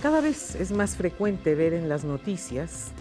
Cada vez es más frecuente ver en las noticias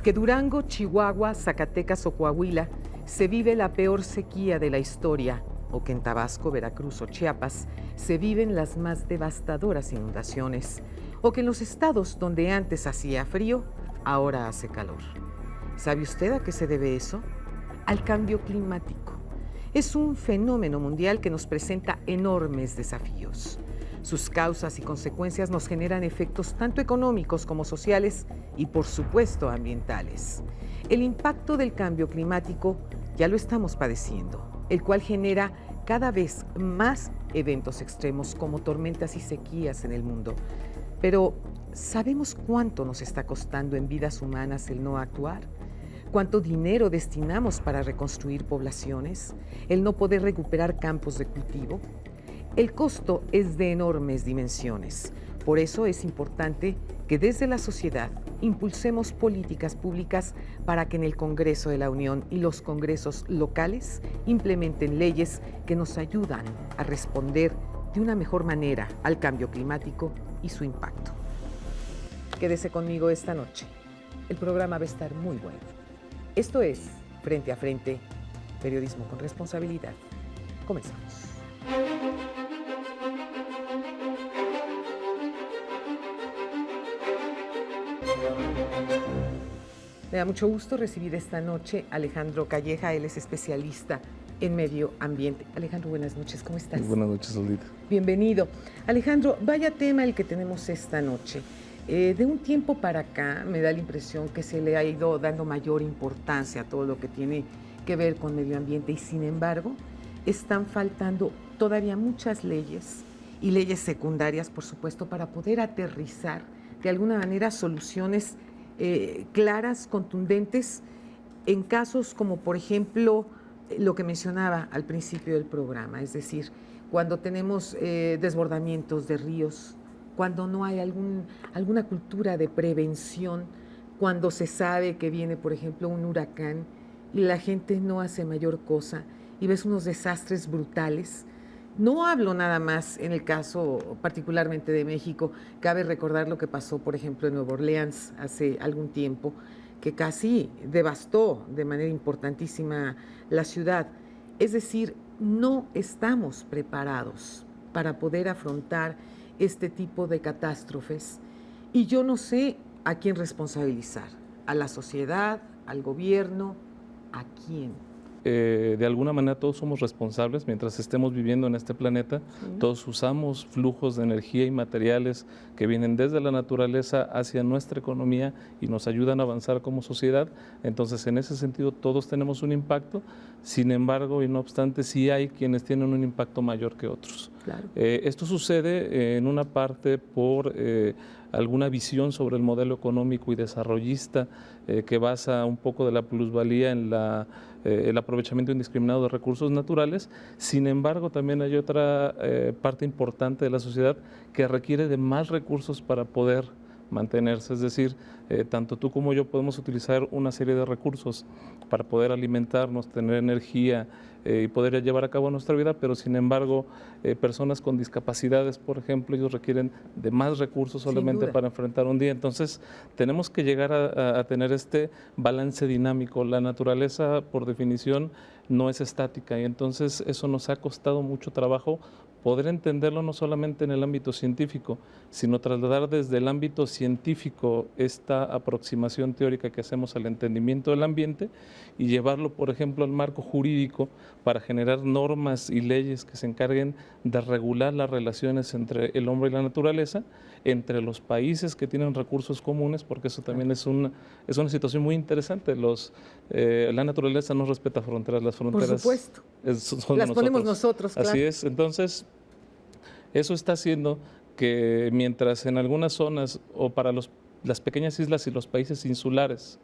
que Durango, Chihuahua, Zacatecas o Coahuila se vive la peor sequía de la historia, o que en Tabasco, Veracruz o Chiapas se viven las más devastadoras inundaciones, o que en los estados donde antes hacía frío, ahora hace calor. ¿Sabe usted a qué se debe eso? Al cambio climático. Es un fenómeno mundial que nos presenta enormes desafíos. Sus causas y consecuencias nos generan efectos tanto económicos como sociales y, por supuesto, ambientales. El impacto del cambio climático ya lo estamos padeciendo, el cual genera cada vez más eventos extremos como tormentas y sequías en el mundo. Pero, ¿sabemos cuánto nos está costando en vidas humanas el no actuar? ¿Cuánto dinero destinamos para reconstruir poblaciones? ¿El no poder recuperar campos de cultivo? El costo es de enormes dimensiones. Por eso es importante que desde la sociedad impulsemos políticas públicas para que en el Congreso de la Unión y los congresos locales implementen leyes que nos ayudan a responder de una mejor manera al cambio climático y su impacto. Quédese conmigo esta noche. El programa va a estar muy bueno. Esto es Frente a Frente, periodismo con responsabilidad. Comenzamos. Me da mucho gusto recibir esta noche a Alejandro Calleja. Él es especialista en medio ambiente. Alejandro, buenas noches, ¿cómo estás? Buenas noches, Olita. Bienvenido. Alejandro, vaya tema el que tenemos esta noche. De un tiempo para acá me da la impresión que se le ha ido dando mayor importancia a todo lo que tiene que ver con medio ambiente y sin embargo están faltando todavía muchas leyes y leyes secundarias, por supuesto, para poder aterrizar de alguna manera soluciones claras, contundentes, en casos como, por ejemplo, lo que mencionaba al principio del programa, es decir, cuando tenemos desbordamientos de ríos, cuando no hay alguna cultura de prevención, cuando se sabe que viene, por ejemplo, un huracán y la gente no hace mayor cosa y ves unos desastres brutales. No hablo nada más en el caso particularmente de México. Cabe recordar lo que pasó, por ejemplo, en Nueva Orleans hace algún tiempo, que casi devastó de manera importantísima la ciudad. Es decir, no estamos preparados para poder afrontar este tipo de catástrofes. Y yo no sé a quién responsabilizar, a la sociedad, al gobierno, ¿a quién? De alguna manera todos somos responsables mientras estemos viviendo en este planeta. Sí. Todos usamos flujos de energía y materiales que vienen desde la naturaleza hacia nuestra economía y nos ayudan a avanzar como sociedad. Entonces, en ese sentido, todos tenemos un impacto. Sin embargo, y no obstante, sí hay quienes tienen un impacto mayor que otros. Claro. Esto sucede en una parte por alguna visión sobre el modelo económico y desarrollista que basa un poco de la plusvalía en el aprovechamiento indiscriminado de recursos naturales. Sin embargo, también hay otra parte importante de la sociedad que requiere de más recursos para poder mantenerse, es decir, tanto tú como yo podemos utilizar una serie de recursos para poder alimentarnos, tener energía y poder llevar a cabo nuestra vida, pero sin embargo, personas con discapacidades, por ejemplo, ellos requieren de más recursos solamente para enfrentar un día. Entonces, tenemos que llegar a tener este balance dinámico. La naturaleza, por definición, no es estática y entonces eso nos ha costado mucho trabajo poder entenderlo no solamente en el ámbito científico, sino trasladar desde el ámbito científico esta aproximación teórica que hacemos al entendimiento del ambiente y llevarlo, por ejemplo, al marco jurídico para generar normas y leyes que se encarguen de regular las relaciones entre el hombre y la naturaleza, entre los países que tienen recursos comunes, porque eso también es una situación muy interesante. La naturaleza no respeta fronteras, las fronteras por supuesto. Las ponemos nosotros, claro. Así es, entonces eso está haciendo que mientras en algunas zonas o para las pequeñas islas y los países insulares,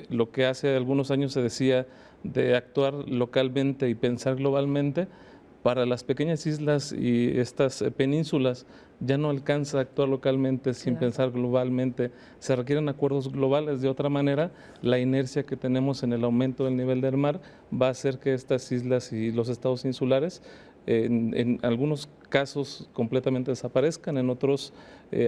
lo que hace algunos años se decía de actuar localmente y pensar globalmente, para las pequeñas islas y estas penínsulas ya no alcanza a actuar localmente sin pensar globalmente. Se requieren acuerdos globales. De otra manera, la inercia que tenemos en el aumento del nivel del mar va a hacer que estas islas y los estados insulares en algunos casos completamente desaparezcan, en otros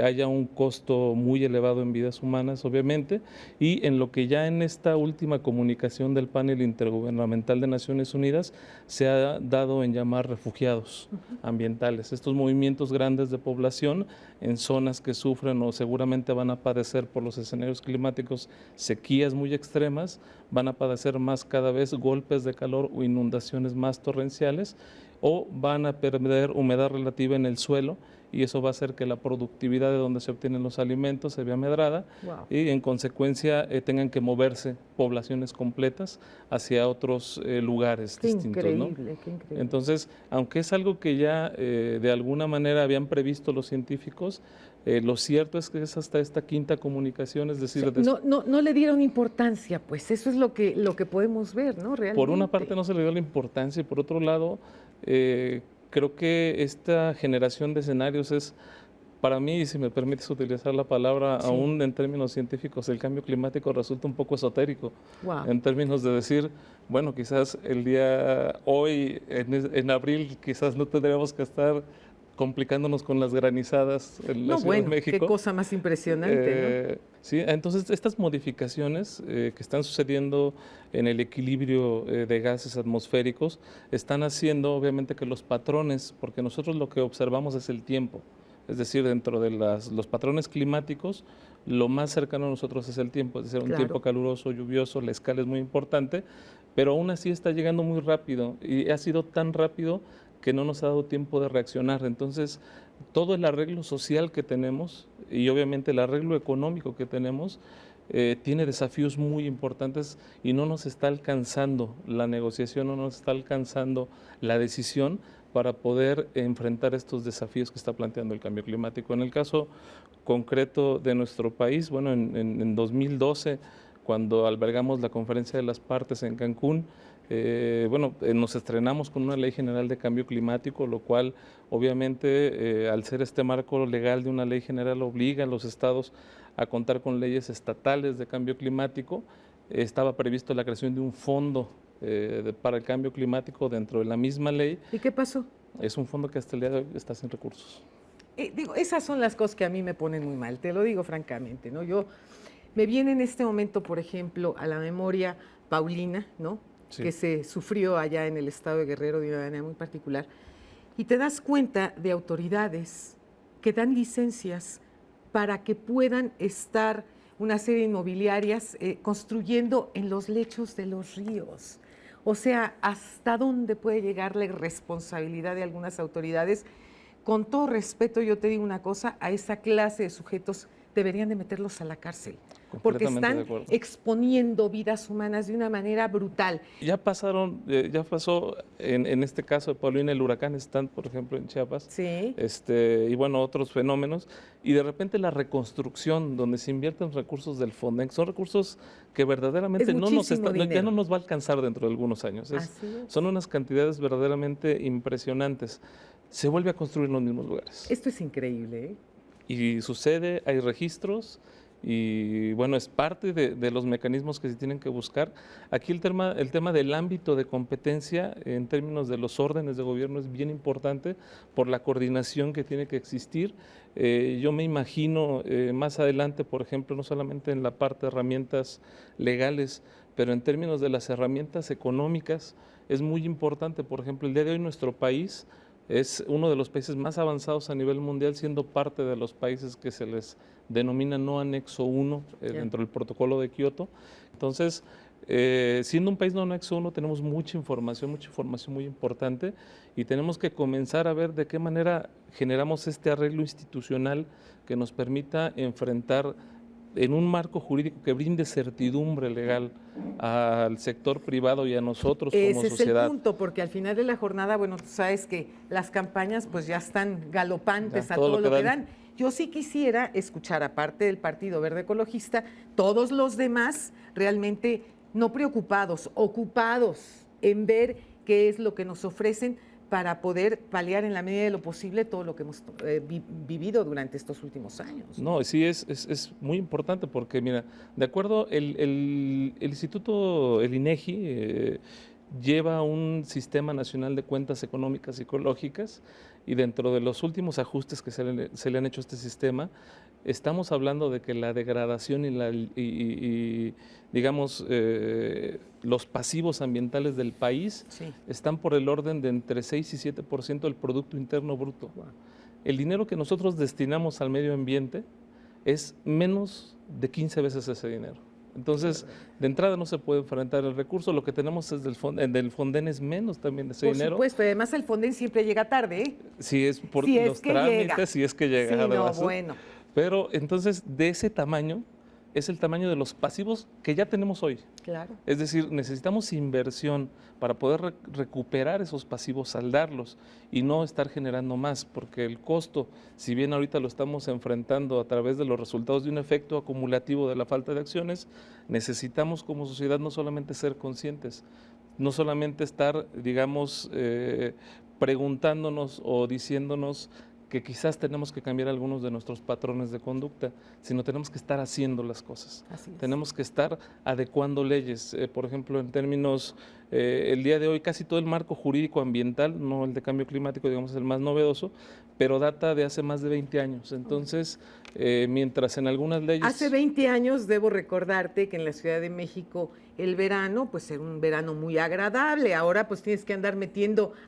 haya un costo muy elevado en vidas humanas, obviamente, y en lo que ya en esta última comunicación del panel intergubernamental de Naciones Unidas se ha dado en llamar refugiados ambientales, estos movimientos grandes de población en zonas que sufren o seguramente van a padecer por los escenarios climáticos sequías muy extremas, van a padecer más cada vez golpes de calor o inundaciones más torrenciales, o van a perder humedad relativa en el suelo, y eso va a hacer que la productividad de donde se obtienen los alimentos se vea medrada. Wow. Y en consecuencia tengan que moverse poblaciones completas hacia otros lugares Qué distintos, ¿no? increíble, qué increíble. Entonces, aunque es algo que ya de alguna manera habían previsto los científicos, lo cierto es que es hasta esta quinta comunicación, es decir, No le dieron importancia, pues eso es lo que podemos ver, ¿no? Realmente. por una parte no se le dio la importancia y por otro lado, creo que esta generación de escenarios es, para mí, si me permites utilizar la palabra, Sí. aún en términos científicos, el cambio climático resulta un poco esotérico, Wow. en términos de decir, bueno, quizás el día hoy, en abril, quizás no tendríamos que estar complicándonos con las granizadas en la Ciudad de México. Qué cosa más impresionante, Sí, entonces estas modificaciones que están sucediendo en el equilibrio de gases atmosféricos están haciendo obviamente que los patrones, porque nosotros lo que observamos es el tiempo, es decir, dentro de los patrones climáticos, lo más cercano a nosotros es el tiempo, es decir, un Claro. tiempo caluroso, lluvioso, la escala es muy importante, pero aún así está llegando muy rápido y ha sido tan rápido que no nos ha dado tiempo de reaccionar. Entonces, todo el arreglo social que tenemos y obviamente el arreglo económico que tenemos tiene desafíos muy importantes y no nos está alcanzando la negociación, no nos está alcanzando la decisión para poder enfrentar estos desafíos que está planteando el cambio climático. En el caso concreto de nuestro país, bueno, en 2012, cuando albergamos la Conferencia de las Partes en Cancún, nos estrenamos con una ley general de cambio climático, lo cual obviamente al ser este marco legal de una ley general obliga a los estados a contar con leyes estatales de cambio climático. Estaba previsto la creación de un fondo para el cambio climático dentro de la misma ley. ¿Y qué pasó? Es un fondo que hasta el día de hoy está sin recursos. Esas son las cosas que a mí me ponen muy mal, te lo digo francamente, ¿no? Me viene en este momento, por ejemplo, a la memoria Paulina, ¿no? Sí. Que se sufrió allá en el estado de Guerrero de una manera muy particular, y te das cuenta de autoridades que dan licencias para que puedan estar una serie de inmobiliarias construyendo en los lechos de los ríos. O sea, ¿hasta dónde puede llegar la irresponsabilidad de algunas autoridades? Con todo respeto, yo te digo una cosa, a esa clase de sujetos deberían de meterlos a la cárcel, porque están exponiendo vidas humanas de una manera brutal. Ya pasó en este caso de Paulina, el huracán Stan, por ejemplo, en Chiapas, sí. Y bueno, otros fenómenos, y de repente la reconstrucción, donde se invierten recursos del Fonden, son recursos que verdaderamente ya no nos va a alcanzar dentro de algunos años. Son unas cantidades verdaderamente impresionantes. Se vuelve a construir en los mismos lugares. Esto es increíble, ¿eh? Y sucede, hay registros, y bueno, es parte de los mecanismos que se tienen que buscar. Aquí el tema del ámbito de competencia en términos de los órdenes de gobierno es bien importante por la coordinación que tiene que existir. Yo me imagino más adelante, por ejemplo, no solamente en la parte de herramientas legales, pero en términos de las herramientas económicas, es muy importante. Por ejemplo, el día de hoy nuestro país es uno de los países más avanzados a nivel mundial, siendo parte de los países que se les denomina no anexo 1 dentro del protocolo de Kioto. Entonces, siendo un país no anexo 1, tenemos mucha información muy importante, y tenemos que comenzar a ver de qué manera generamos este arreglo institucional que nos permita enfrentar en un marco jurídico que brinde certidumbre legal al sector privado y a nosotros como sociedad. Ese es el punto, porque al final de la jornada, bueno, tú sabes que las campañas pues ya están galopantes a todo lo que dan. Yo sí quisiera escuchar, aparte del Partido Verde Ecologista, todos los demás realmente no preocupados, ocupados en ver qué es lo que nos ofrecen para poder paliar en la medida de lo posible todo lo que hemos vivido durante estos últimos años. No, sí, es muy importante porque, mira, de acuerdo, el instituto, el INEGI, lleva un sistema nacional de cuentas económicas y ecológicas, y dentro de los últimos ajustes que se le han hecho a este sistema, estamos hablando de que la degradación digamos, los pasivos ambientales del país están por el orden de entre 6 y 7% del Producto Interno Bruto. El dinero que nosotros destinamos al medio ambiente es menos de 15 veces ese dinero. Entonces, de entrada no se puede enfrentar el recurso, lo que tenemos es del Fonden es menos también de ese dinero. Por supuesto, además el Fonden siempre llega tarde, ¿eh? Si es por los trámites, si es que llega. Sí, no, bueno. Pero entonces, de ese tamaño, es el tamaño de los pasivos que ya tenemos hoy. Claro. Es decir, necesitamos inversión para poder recuperar esos pasivos, saldarlos y no estar generando más, porque el costo, si bien ahorita lo estamos enfrentando a través de los resultados de un efecto acumulativo de la falta de acciones, necesitamos como sociedad no solamente ser conscientes, no solamente estar, digamos, preguntándonos o diciéndonos que quizás tenemos que cambiar algunos de nuestros patrones de conducta, sino tenemos que estar haciendo las cosas. Tenemos que estar adecuando leyes. Por ejemplo, en términos, el día de hoy casi todo el marco jurídico ambiental, no el de cambio climático, digamos, es el más novedoso, pero data de hace más de 20 años. Entonces, mientras en algunas leyes... Hace 20 años debo recordarte que en la Ciudad de México el verano, pues era un verano muy agradable. Ahora pues tienes que andar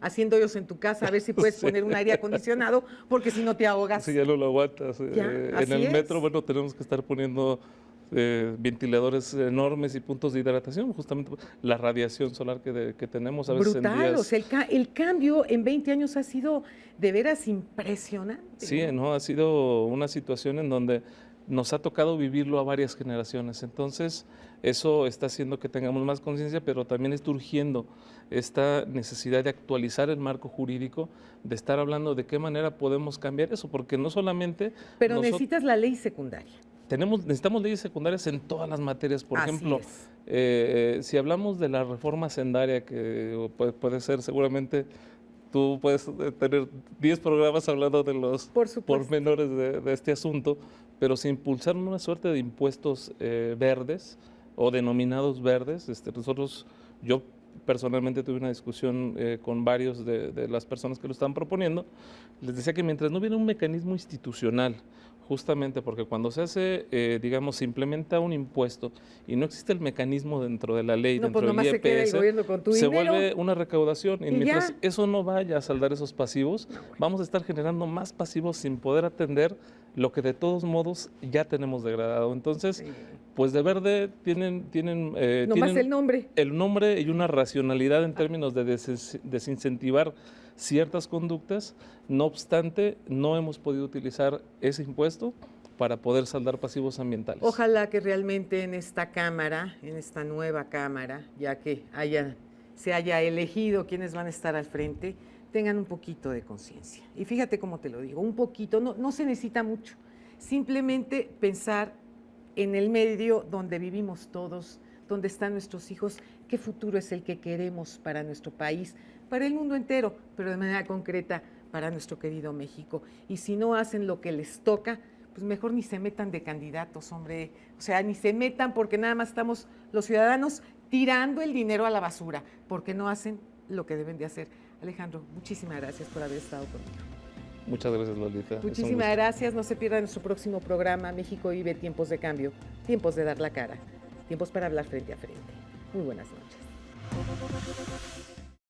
haciendo hoyos en tu casa a ver si puedes poner un aire acondicionado, porque si no te ahogas. Sí, ya no lo aguantas. En el metro, bueno, tenemos que estar poniendo ventiladores enormes y puntos de hidratación, justamente la radiación solar que tenemos a veces brutal, en días. O sea, el cambio en 20 años ha sido de veras impresionante. Sí, ¿no? Ha sido una situación en donde nos ha tocado vivirlo a varias generaciones. Entonces, eso está haciendo que tengamos más conciencia, pero también está urgiendo esta necesidad de actualizar el marco jurídico, de estar hablando de qué manera podemos cambiar eso, porque no solamente... Pero necesitas la ley secundaria. Necesitamos leyes secundarias en todas las materias. Por ejemplo, si hablamos de la reforma hacendaria, que puede ser seguramente... Tú puedes tener 10 programas hablando de los pormenores de este asunto, pero se impulsaron una suerte de impuestos verdes o denominados verdes. Yo personalmente tuve una discusión con varios de las personas que lo estaban proponiendo. Les decía que mientras no hubiera un mecanismo institucional, justamente porque cuando se hace, digamos, se implementa un impuesto y no existe el mecanismo dentro de la ley, dentro del IEPS, se vuelve una recaudación. Y mientras eso no vaya a saldar esos pasivos, vamos a estar generando más pasivos sin poder atender lo que de todos modos ya tenemos degradado. Entonces, pues de verde tienen el nombre y una racionalidad en términos de desincentivar ciertas conductas. No obstante, no hemos podido utilizar ese impuesto para poder saldar pasivos ambientales. Ojalá que realmente en esta Cámara, en esta nueva Cámara, ya que se haya elegido quienes van a estar al frente, tengan un poquito de conciencia. Y fíjate cómo te lo digo, un poquito, no se necesita mucho. Simplemente pensar en el medio donde vivimos todos, donde están nuestros hijos, qué futuro es el que queremos para nuestro país, para el mundo entero, pero de manera concreta para nuestro querido México. Y si no hacen lo que les toca, pues mejor ni se metan de candidatos, hombre. O sea, ni se metan, porque nada más estamos los ciudadanos tirando el dinero a la basura, porque no hacen lo que deben de hacer. Alejandro, muchísimas gracias por haber estado conmigo. Muchas gracias, Lolita. Muchísimas gracias. No se pierdan nuestro próximo programa. México vive tiempos de cambio, tiempos de dar la cara, tiempos para hablar frente a frente. Muy buenas noches.